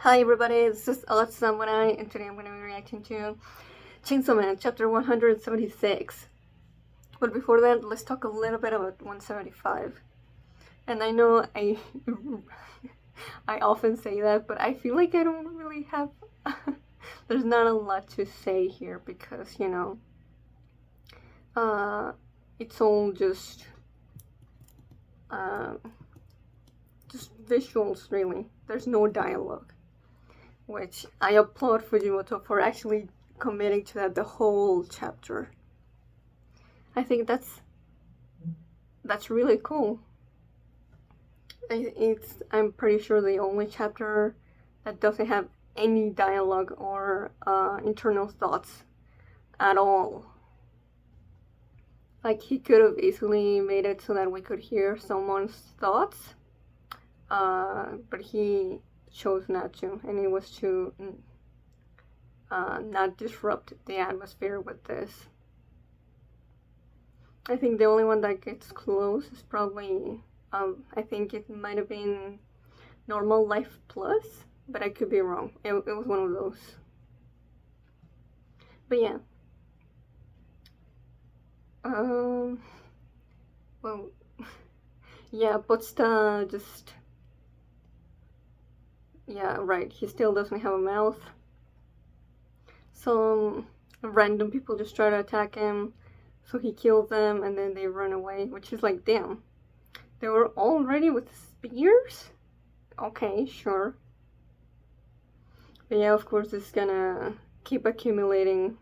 Hi everybody, this is Ladt and today I'm going to be reacting to Chainsaw Man chapter 176. But before that, let's talk a little bit about 175. And I know I often say that, but I feel like I don't really have there's not a lot to say here because, it's all uh, just visuals really. There's no dialogue. Which I applaud Fujimoto for actually committing to that the whole chapter. I think that's really cool. I'm pretty sure the only chapter that doesn't have any dialogue or internal thoughts at all. Like, he could have easily made it so that we could hear someone's thoughts, but he chose not to, and it was to not disrupt the atmosphere with this. I think the only one that gets close is probably, I think it might have been Normal Life Plus, but I could be wrong. It was one of those. But yeah. Well, yeah, Pochita just... Yeah, right, he still doesn't have a mouth. Some random people just try to attack him, so he kills them and then they run away, which is like, damn. They were already with spears? Okay, sure. But yeah, of course, it's gonna keep accumulating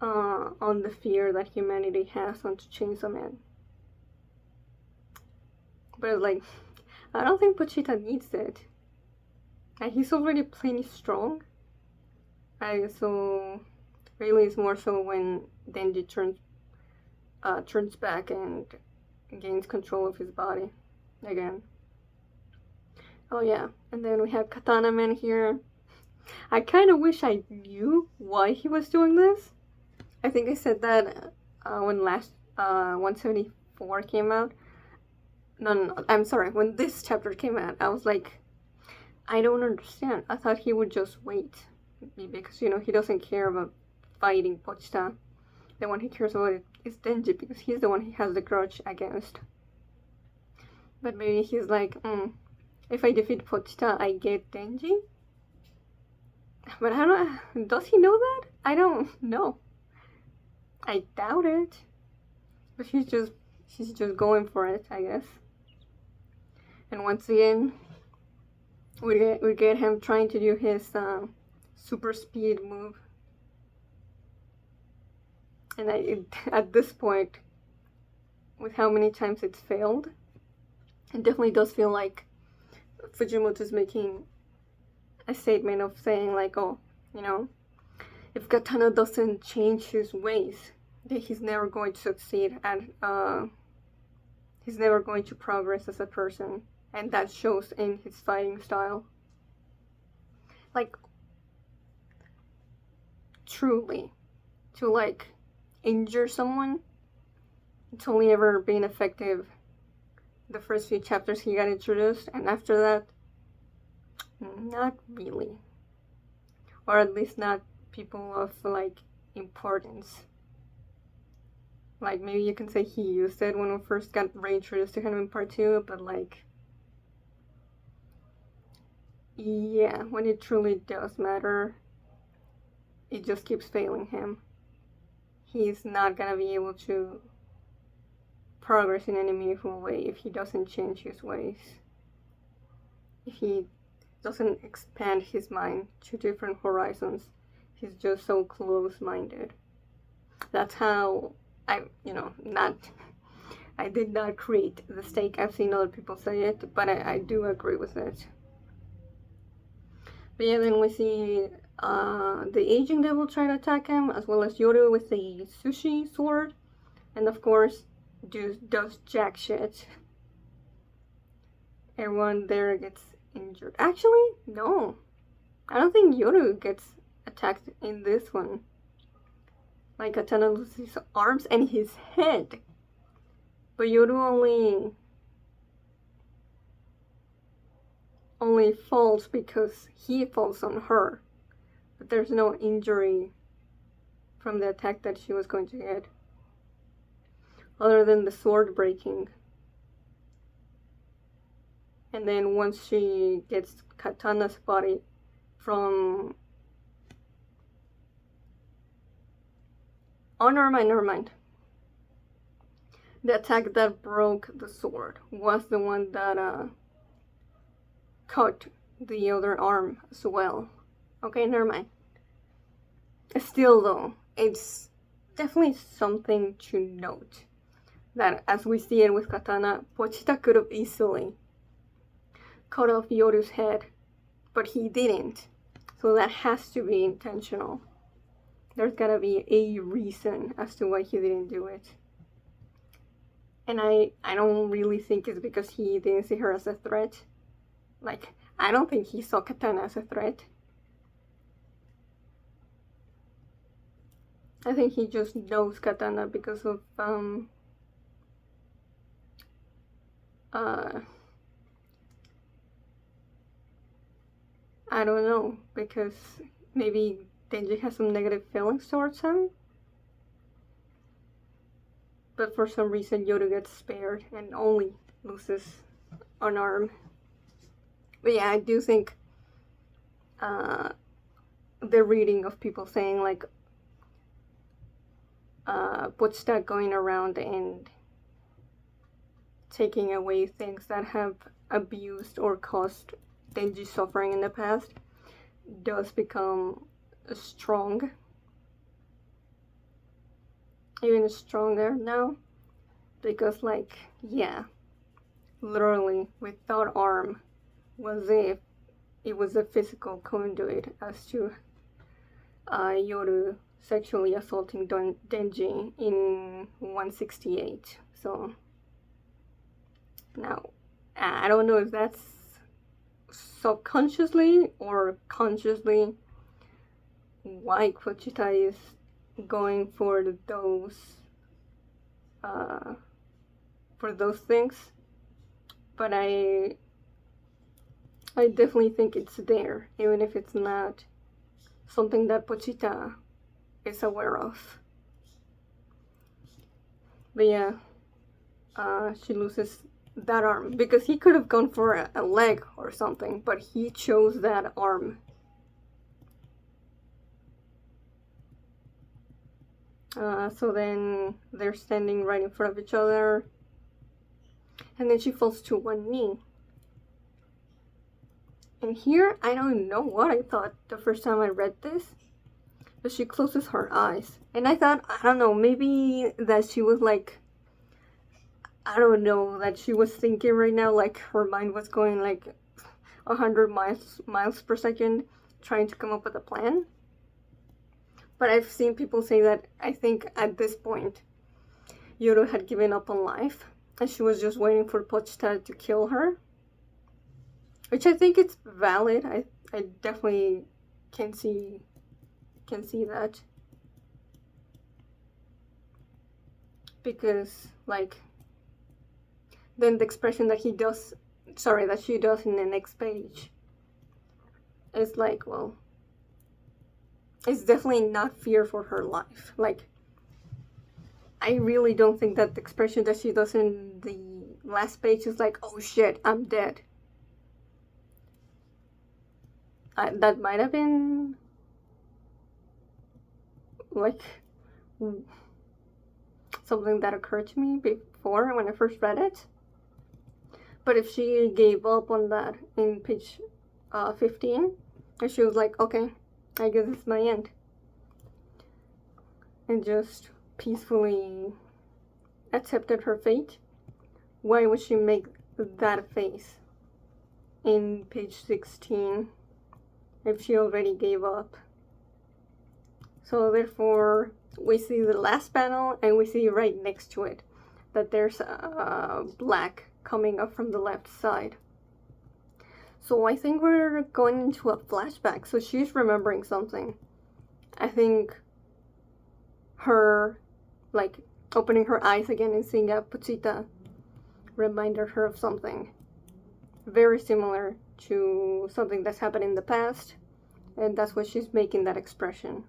on the fear that humanity has onto Chainsaw Man. But like, I don't think Pochita needs it. He's already plenty strong. So really it's more so when Denji turns back and gains control of his body again. Oh yeah, and then we have Katana Man here. I kind of wish I knew why he was doing this. I think I said that when last 174 came out. No, I'm sorry, when this chapter came out, I was like, I don't understand. I thought he would just wait. Because, he doesn't care about fighting Pochita. The one he cares about is Denji, because he's the one he has the grudge against. But maybe he's like, if I defeat Pochita, I get Denji? But I don't... Does he know that? I don't know. I doubt it. But she's just going for it, I guess. And once again, we get him trying to do his super speed move. And at this point, with how many times it's failed, it definitely does feel like Fujimoto's making a statement of saying like, oh, if Katana doesn't change his ways, then he's never going to succeed and he's never going to progress as a person. And that shows in his fighting style. Like, truly, to like injure someone, it's only ever been effective the first few chapters he got introduced, and after that, not really. Or at least not people of like importance. Like, maybe you can say he used it when we first got reintroduced to him in part 2, but like, yeah, when it truly does matter, it just keeps failing him. He's not gonna be able to progress in any meaningful way if he doesn't change his ways. If he doesn't expand his mind to different horizons. He's just so close-minded. That's how I did not create the stake. I've seen other people say it, but I do agree with it. But yeah, then we see the aging devil try to attack him, as well as Yoru with the sushi sword. And of course, does jack shit. Everyone there gets injured. Actually, no. I don't think Yoru gets attacked in this one. Like, Katana loses his arms and his head. But Yoru only... only falls because he falls on her. But there's no injury from the attack that she was going to get, other than the sword breaking. And then once she gets Katana's body from... Oh, never mind. The attack that broke the sword was the one that cut the other arm as well. Okay, never mind. Still though, it's definitely something to note that as we see it with Katana, Pochita could have easily cut off Yoru's head, but he didn't. So that has to be intentional. There's gotta be a reason as to why he didn't do it. And I don't really think it's because he didn't see her as a threat. Like, I don't think he saw Katana as a threat. I think he just knows Katana because of, I don't know, because maybe Denji has some negative feelings towards him. But for some reason, Yoru gets spared and only loses an arm. But yeah, I do think the reading of people saying, like, Pochita going around and taking away things that have abused or caused Denji suffering in the past does become strong. Even stronger now. Because, like, yeah, literally, without arm, it was a physical conduit as to Yoru sexually assaulting Denji in 168. So now, I don't know if that's subconsciously or consciously why Pochita is going for those things, but I definitely think it's there, even if it's not something that Pochita is aware of. But yeah, she loses that arm because he could have gone for a leg or something, but he chose that arm. So then they're standing right in front of each other, and then she falls to one knee. And here, I don't know what I thought the first time I read this, but she closes her eyes. And I thought, I don't know, maybe that she was like, I don't know, that she was thinking right now, like her mind was going like 100 miles per second, trying to come up with a plan. But I've seen people say that I think at this point, Yoru had given up on life, and she was just waiting for Pochita to kill her. Which I think it's valid. I definitely can see that. Because, like, then the expression that she does in the next page is like, well, it's definitely not fear for her life. Like, I really don't think that the expression that she does in the last page is like, oh shit, I'm dead. That might have been like something that occurred to me before when I first read it. But if she gave up on that in page 15, and she was like, okay, I guess it's my end, and just peacefully accepted her fate, why would she make that face in page 16 if she already gave up? So therefore, we see the last panel, and we see right next to it that there's a black coming up from the left side. So I think we're going into a flashback. So she's remembering something. I think her, like, opening her eyes again and seeing a Pochita reminded her of something very similar to something that's happened in the past, and that's why she's making that expression.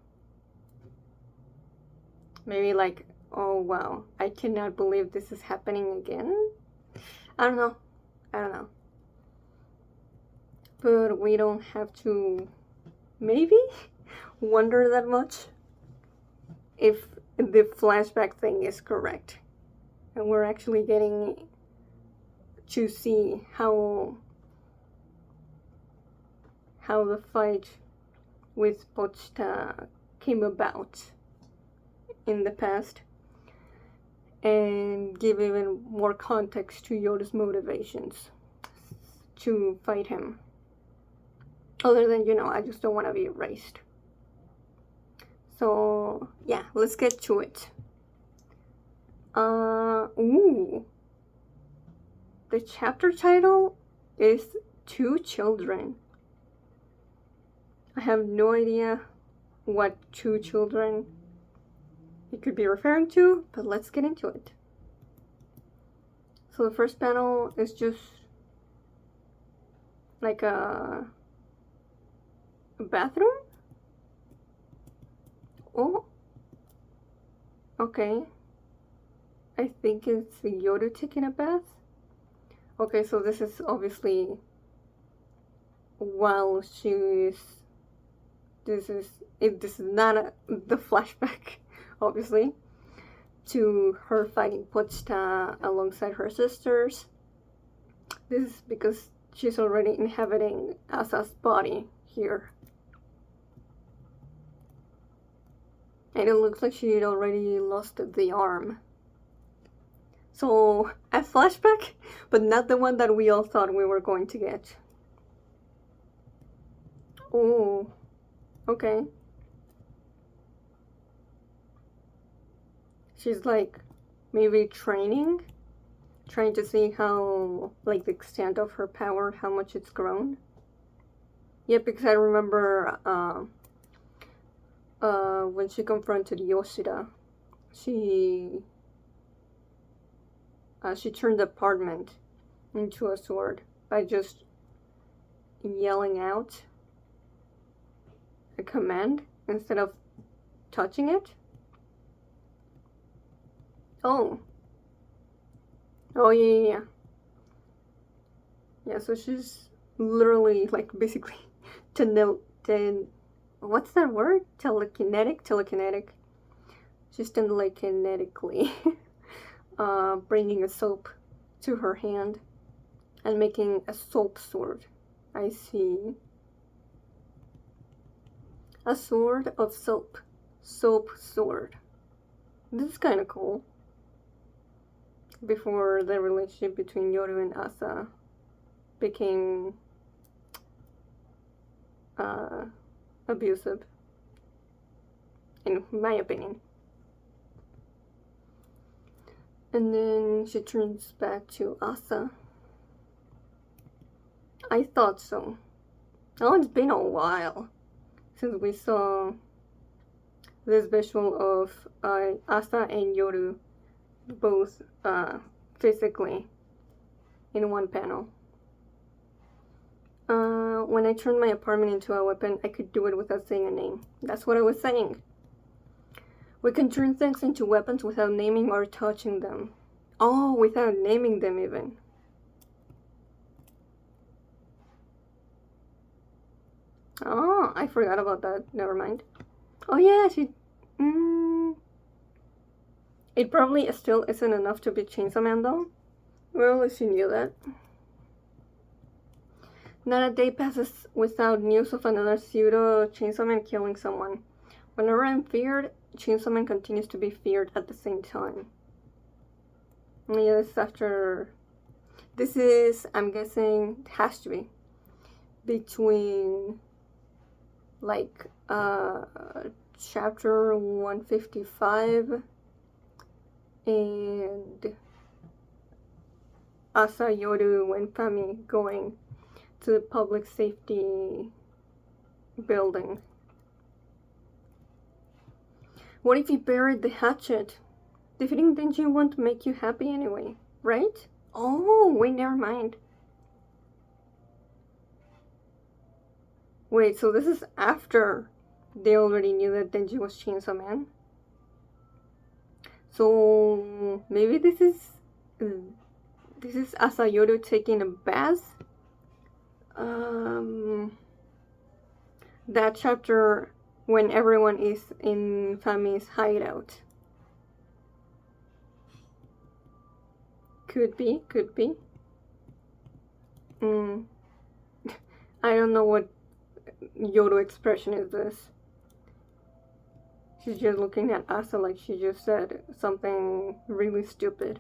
Maybe like, oh wow, I cannot believe this is happening again. I don't know. But we don't have to maybe wonder that much if the flashback thing is correct. And we're actually getting to see how the fight with Pochta came about in the past, and give even more context to Yoru's motivations to fight him. Other than, I just don't want to be erased. So, yeah, let's get to it. Ooh. The chapter title is Two Children. I have no idea what two children it could be referring to, but let's get into it. So the first panel is just like a bathroom? Oh, okay. I think it's Yoru taking a bath. Okay, so this is obviously while she's... This is not the flashback, obviously, to her fighting Pochta alongside her sisters. This is because she's already inhabiting Asa's body here. And it looks like she had already lost the arm. So, a flashback, but not the one that we all thought we were going to get. Oh, okay. She's like maybe trying to see how, like, the extent of her power, how much it's grown. Yeah, because I remember when she confronted Yoshida, she turned the apartment into a sword by just yelling out a command instead of touching it. Oh, yeah. Yeah, so she's literally, like, basically what's that word? Telekinetic. She's telekinetically bringing a soap to her hand and making a soap sword. I see. A sword of soap. Soap sword. This is kind of cool. Before the relationship between Yoru and Asa became abusive, in my opinion. And then she turns back to Asa. I thought so. Oh, it's been a while since we saw this visual of Asa and Yoru both physically in one panel. When I turned my apartment into a weapon, I could do it without saying a name. That's what I was saying. We can turn things into weapons without naming or touching them. Oh, without naming them even. Oh, I forgot about that. Never mind. Oh yeah, it probably still isn't enough to be Chainsaw Man though. Well, at least you knew that. Not a day passes without news of another pseudo Chainsaw Man killing someone. Whenever I'm feared, Chainsaw Man continues to be feared at the same time. Yeah, this is after... This is, I'm guessing, it has to be between, like, chapter 155 and Asa, Yoru, and Fami going to the public safety building. What if you buried the hatchet? Defeating Denji won't make you happy anyway, right? Oh, wait, never mind. Wait, so this is after they already knew that Denji was Chainsaw Man? So maybe this is Asa Yoru taking a bath? That chapter when everyone is in Fami's hideout. Could be. I don't know what Yoru expression is this. She's just looking at Asa like she just said something really stupid.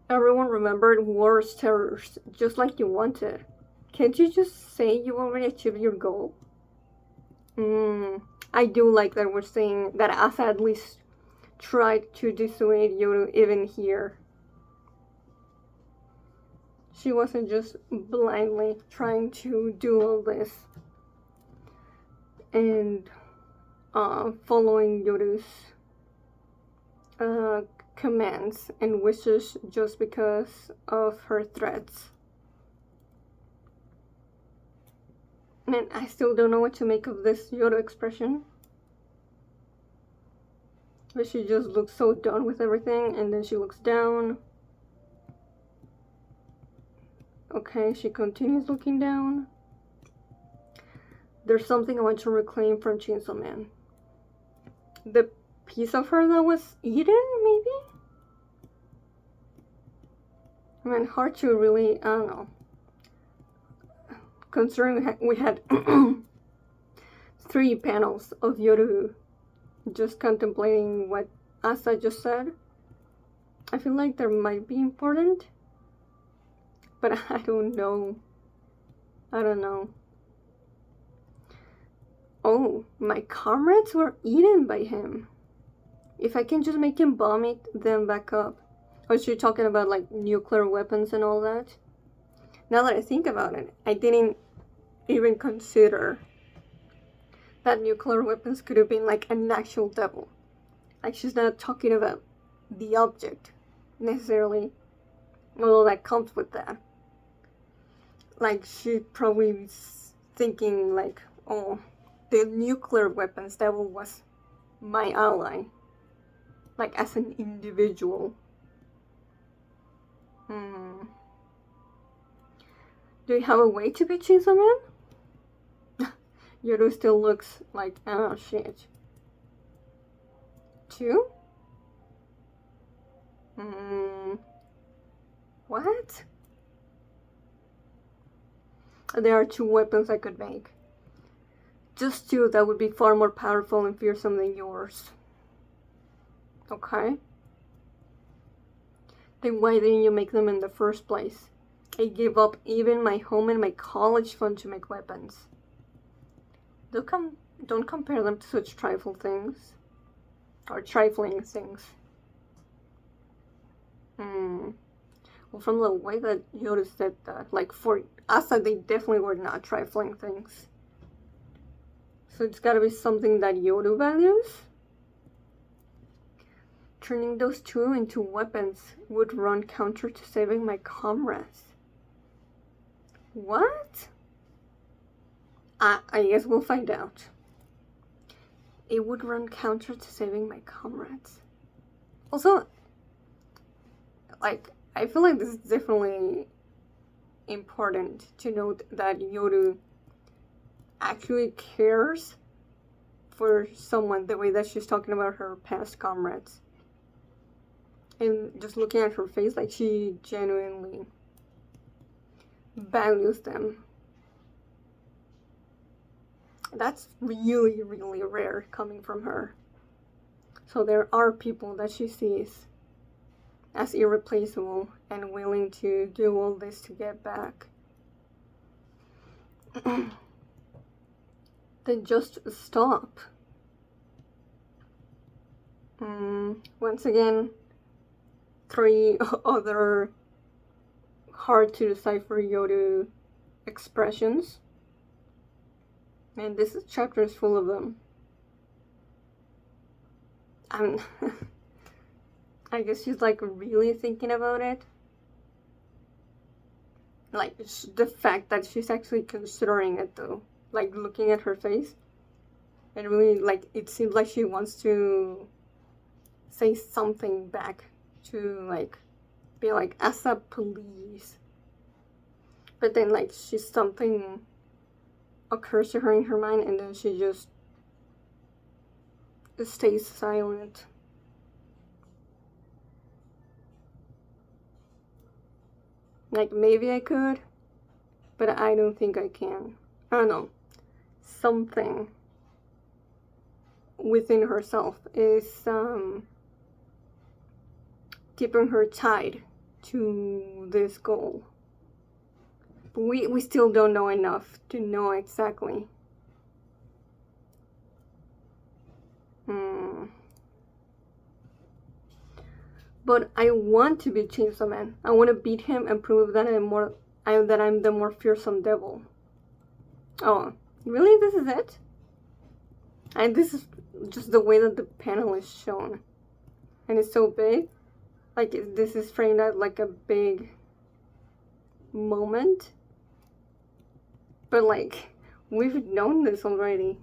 Everyone remembered war's terrors, just like you wanted. Can't you just say you already achieved your goal? I do like that we're saying that Asa at least tried to dissuade Yoru even here. She wasn't just blindly trying to do all this and following Yoru's commands and wishes just because of her threats. And I still don't know what to make of this Yoru expression. But she just looks so done with everything, and then she looks down. Okay, she continues looking down. There's something I want to reclaim from Chainsaw Man. The piece of her that was eaten, maybe? I mean, hard to really, I don't know. Considering we had 3 panels of Yoru just contemplating what Asa just said, I feel like there might be important, but I don't know. Oh, my comrades were eaten by him. If I can just make him vomit them back up. Was she talking about like nuclear weapons and all that? Now that I think about it, I didn't even consider that nuclear weapons could have been like an actual devil. Like she's not talking about the object necessarily, although that comes with that. Like she probably is thinking like, oh, the nuclear weapons devil was my ally. Like as an individual. Do you have a way to be Chainsaw Man? Yoru still looks like, oh shit. 2? What? There are 2 weapons I could make. Just 2 that would be far more powerful and fearsome than yours. Okay. Then why didn't you make them in the first place? I gave up even my home and my college fund to make weapons. Don't compare them to such trifling things. Well, from the way that Yoru said that, like for Asa, they definitely were not trifling things. So it's gotta be something that Yoru values. Turning those 2 into weapons would run counter to saving my comrades. What? I guess we'll find out. It would run counter to saving my comrades. Also, like, I feel like this is definitely important to note that Yoru actually cares for someone the way that she's talking about her past comrades. And just looking at her face, like she genuinely values them. That's really, really rare coming from her. So there are people that she sees as irreplaceable and willing to do all this to get back. Then just stop. Once again, 3 other hard to decipher Yoru expressions. And this chapter is full of them. I guess she's like really thinking about it. like, the fact that she's actually considering it, though. Like, looking at her face. It really, like, it seems like she wants to say something back. To, like, be like, Asa, please. But then, like, something occurs to her in her mind, and then she just stays silent. Like, maybe I could, but I don't think I can. I don't know. Something within herself is keeping her tied to this goal. But we still don't know enough to know exactly. But I want to be Chainsaw Man. I want to beat him and prove that I'm the more fearsome devil. Oh, really? This is it? And this is just the way that the panel is shown. And it's so big. Like, this is framed out like a big moment. But, like, we've known this already,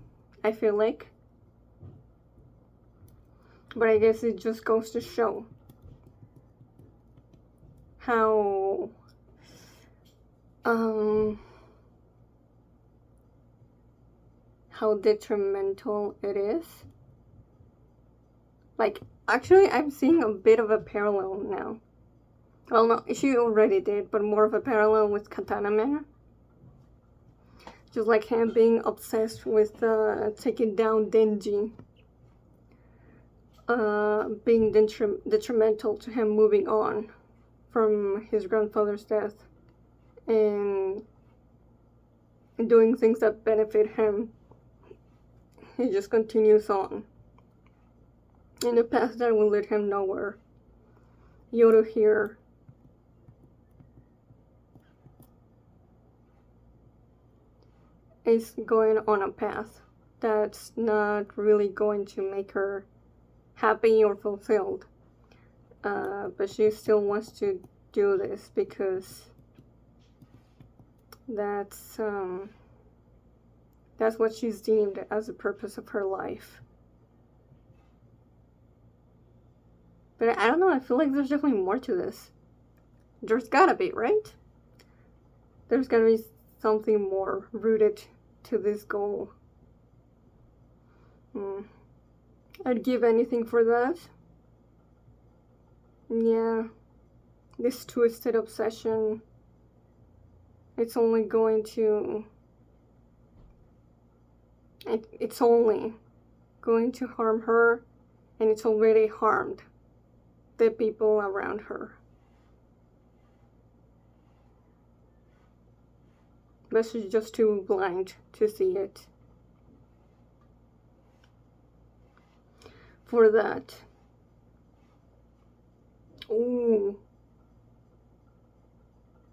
I feel like. But I guess it just goes to show how detrimental it is. Like, actually, I'm seeing a bit of a parallel now. Well, no, she already did, but more of a parallel with Katana Man. Just like him being obsessed with taking down Denji. Being detrimental to him moving on from his grandfather's death. And doing things that benefit him. He just continues on in a path that will lead him nowhere. Yoru here is going on a path that's not really going to make her happy or fulfilled. But she still wants to do this because that's what she's deemed as the purpose of her life. But I don't know, I feel like there's definitely more to this. There's gotta be, right? There's gotta be something more rooted to this goal. I'd give anything for that. Yeah. This twisted obsession, it's only going to... It's only going to harm her, and it's already harmed the people around her. But she's just too blind to see it. For that. Ooh.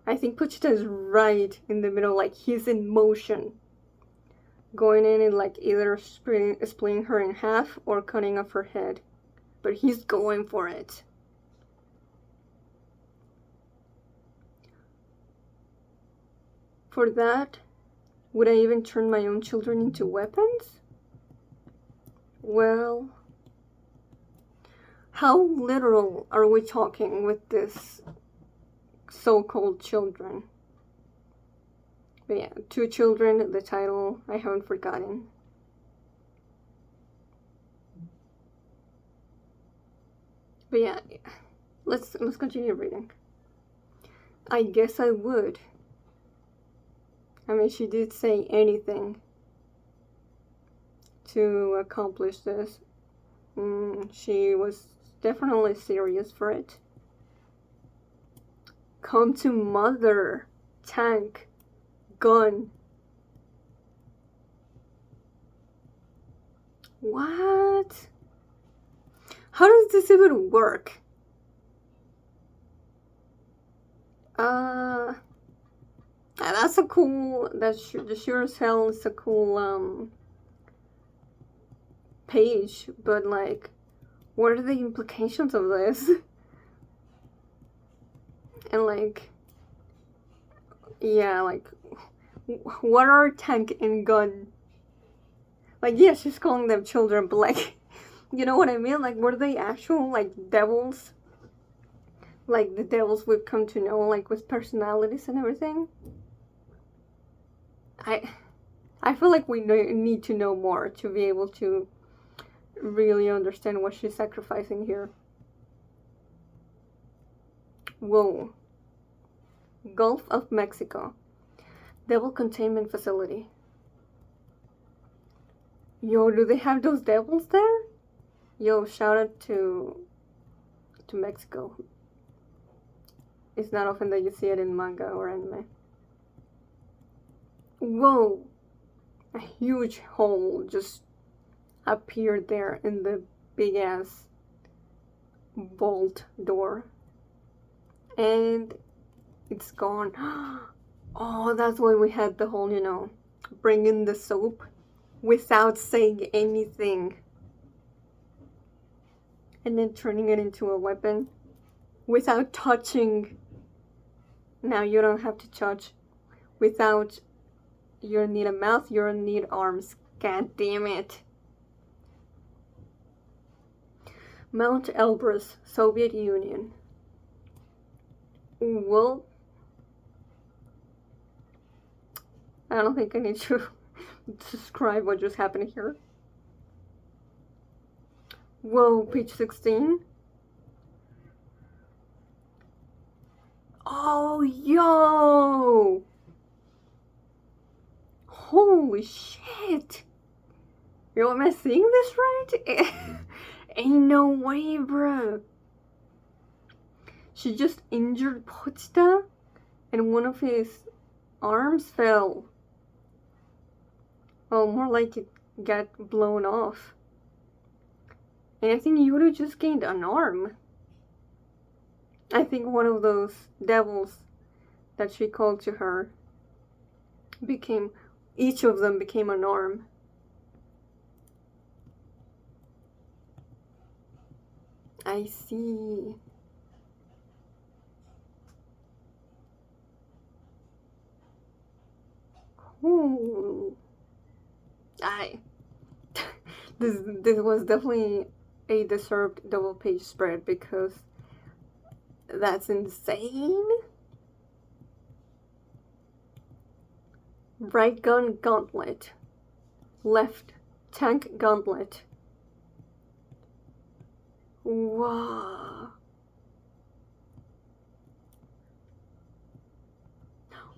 I think Pochita is right in the middle, like he's in motion. Going in and like either splitting her in half or cutting off her head. But he's going for it. For that, would I even turn my own children into weapons? Well, how literal are we talking with this so-called children? But yeah, 2 children, the title, I haven't forgotten. But yeah, let's continue reading. I guess I would. I mean, she did say anything to accomplish this. She was definitely serious for it. Come to mother. Tank. Gun. What? How does this even work? That's a cool, the sure as hell is a cool, page, but like, what are the implications of this? And like, Yeah, like, what are tank and gun? Like, yeah, she's calling them children, but like, you know what I mean? Like, were they actual, like, devils? Like, the devils we've come to know, like, with personalities and everything? I I feel like we need to know more to be able to really understand what she's sacrificing here. Whoa. Gulf of Mexico. Devil containment facility. Yo, do they have those devils there? Yo, shout out to Mexico. It's not often that you see it in manga or anime. Whoa! A huge hole just appeared there in the big ass vault door. And it's gone. Oh, that's why we had the whole, bring in the soap without saying anything. And then turning it into a weapon without touching. Now you don't have to touch. Without, you don't need a mouth, you don't need arms. God damn it. Mount Elbrus, Soviet Union. Well, I don't think I need to describe what just happened here. Whoa, page 16. Oh, yo! Holy shit! Yo, am I seeing this right? Ain't no way, bro. She just injured Pochta and one of his arms fell. Oh, more like it got blown off. And I think Yoru just gained an arm. I think one of those devils that she called to her each of them became an arm. I see. Ooh. This was definitely a deserved double page spread because that's insane. Right gun gauntlet. Left tank gauntlet. Wow.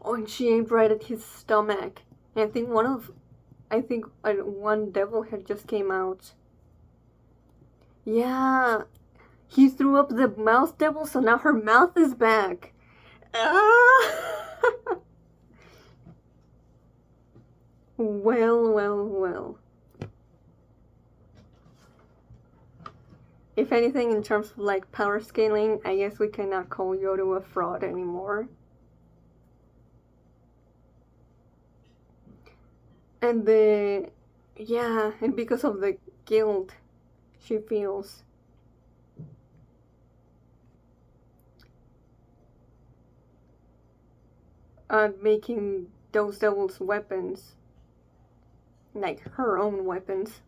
Oh, and she aimed right at his stomach. And I think one devil had just came out. Yeah. He threw up the mouth devil, so now her mouth is back. Ah! Well, well, well. If anything, in terms of like power scaling, I guess we cannot call Yoru a fraud anymore. And and because of the guilt she feels. Making those devils weapons. Like her own weapons.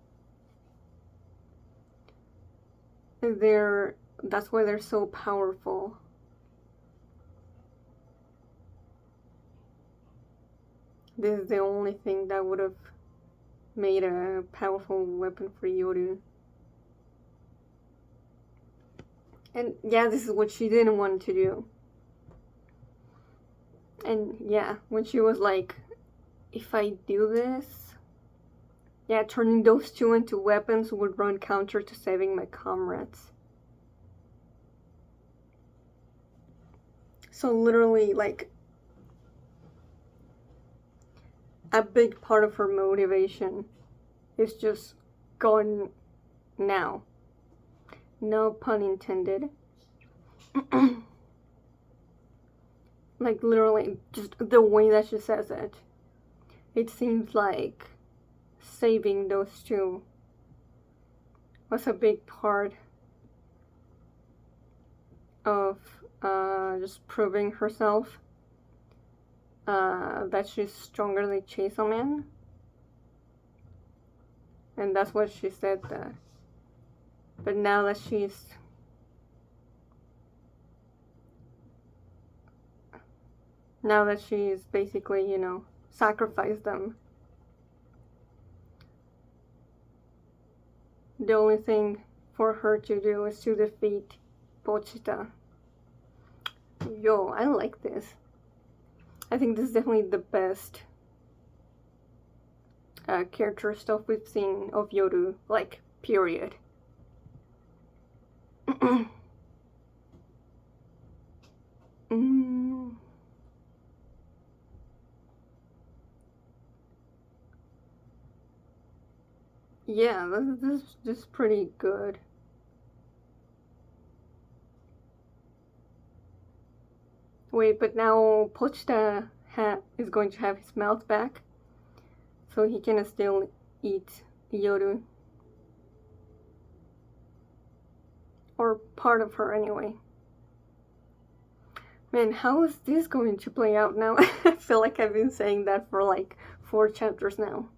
That's why they're so powerful. This is the only thing that would have made a powerful weapon for Yoru. And yeah, this is what she didn't want to do. And yeah, when she was like, if I do this, yeah, turning those two into weapons would run counter to saving my comrades. So literally, like, a big part of her motivation is just gone now. No pun intended. Like, literally, just the way that she says it. It seems like saving those two was a big part of just proving herself that she's stronger than Chainsaw Man. And that's what she said that. But now that she's basically, sacrificed them, the only thing for her to do is to defeat Pochita. Yo, I like this. I think this is definitely the best character stuff we've seen of Yoru, like, period. Yeah, this is pretty good. Wait, but now Pochita is going to have his mouth back, so he can still eat Yoru. Or part of her, anyway. Man, how is this going to play out now? I feel like I've been saying that for like 4 chapters now.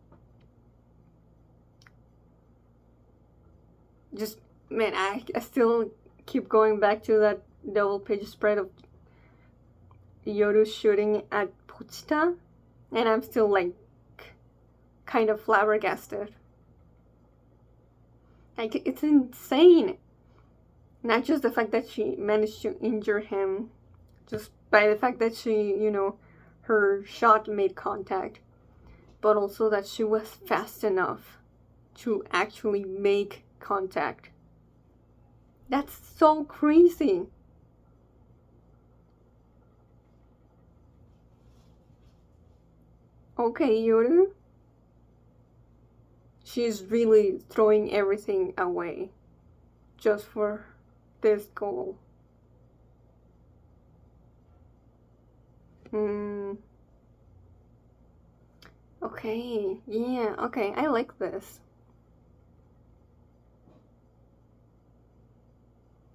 Just, man, I still keep going back to that double page spread of Yoru shooting at Pochita, and I'm still like kind of flabbergasted. Like, it's insane. Not just the fact that she managed to injure him, just by the fact that she, her shot made contact, but also that she was fast enough to actually make contact. That's so crazy. Okay, Yoru. She's really throwing everything away just for this goal. Okay, yeah, okay, I like this.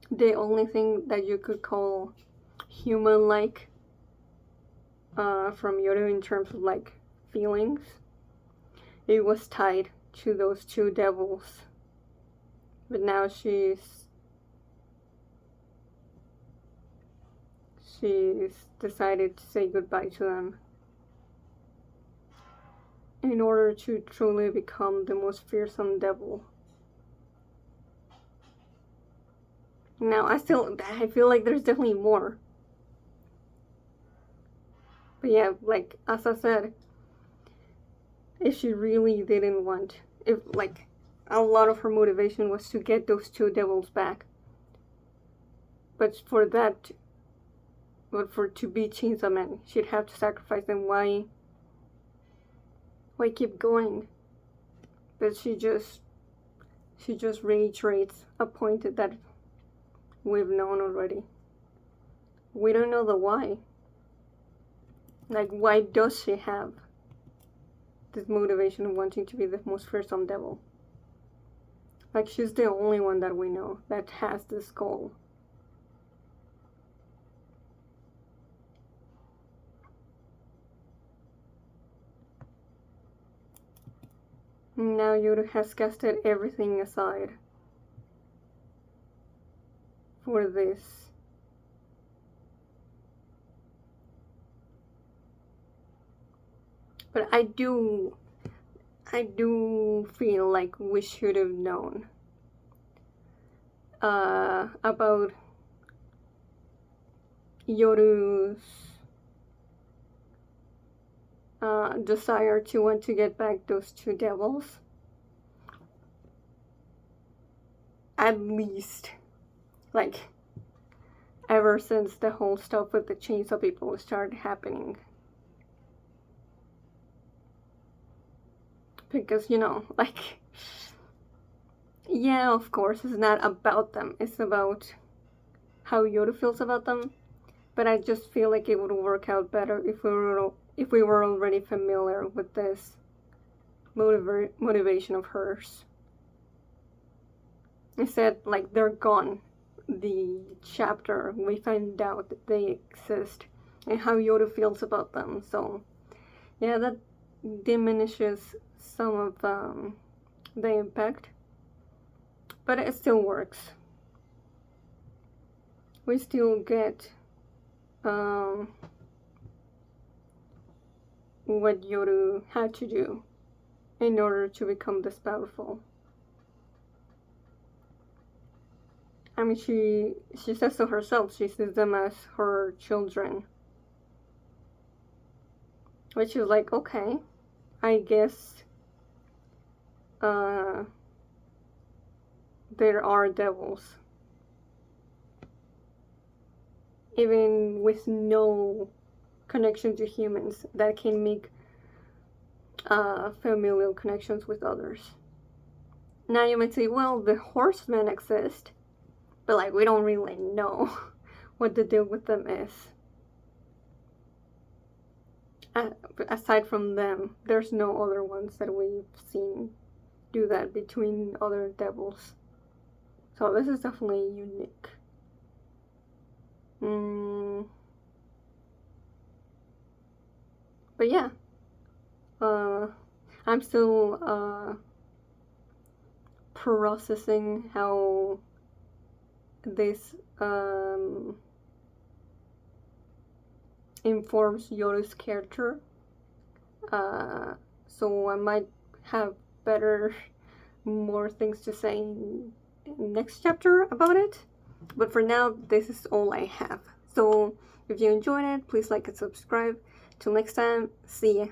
The only thing that you could call human-like from Yoru in terms of like feelings, it was tied to those 2 devils. But now she's decided to say goodbye to them in order to truly become the most fearsome devil. Now, I feel like there's definitely more. But yeah, like, as I said, if she really didn't want, if, like, a lot of her motivation was to get those 2 devils back. But for to beat Chainsaw Man, she'd have to sacrifice them. Why keep going? But she just reiterates a point that we've known already. We don't know the why. Like, why does she have this motivation of wanting to be the most fearsome devil? Like, she's the only one that we know that has this goal. Now Yoru has casted everything aside for this. But I do feel like we should have known about Yoru's desire to want to get back those 2 devils. At least, like, ever since the whole stuff with the chainsaw people started happening. Because, like, yeah, of course, it's not about them. It's about how Yoru feels about them. But I just feel like it would work out better if we were already familiar with this motivation of hers. Instead, like, they're gone. The chapter we find out that they exist and how Yoru feels about them. So yeah, that diminishes some of the impact, but it still works. We still get what Yoru had to do in order to become this powerful. I mean, she says so herself, she sees them as her children. Which is like, okay, I guess there are devils. Even with no connection to humans, that can make familial connections with others. Now you might say, well, the horsemen exist, but like we don't really know what the deal with them is. Aside from them, there's no other ones that we've seen do that between other devils. So this is definitely unique. But yeah, I'm still processing how this informs Yoru's character. So I might have more things to say in next chapter about it. But for now, this is all I have. So if you enjoyed it, please like and subscribe. Till next time, see ya.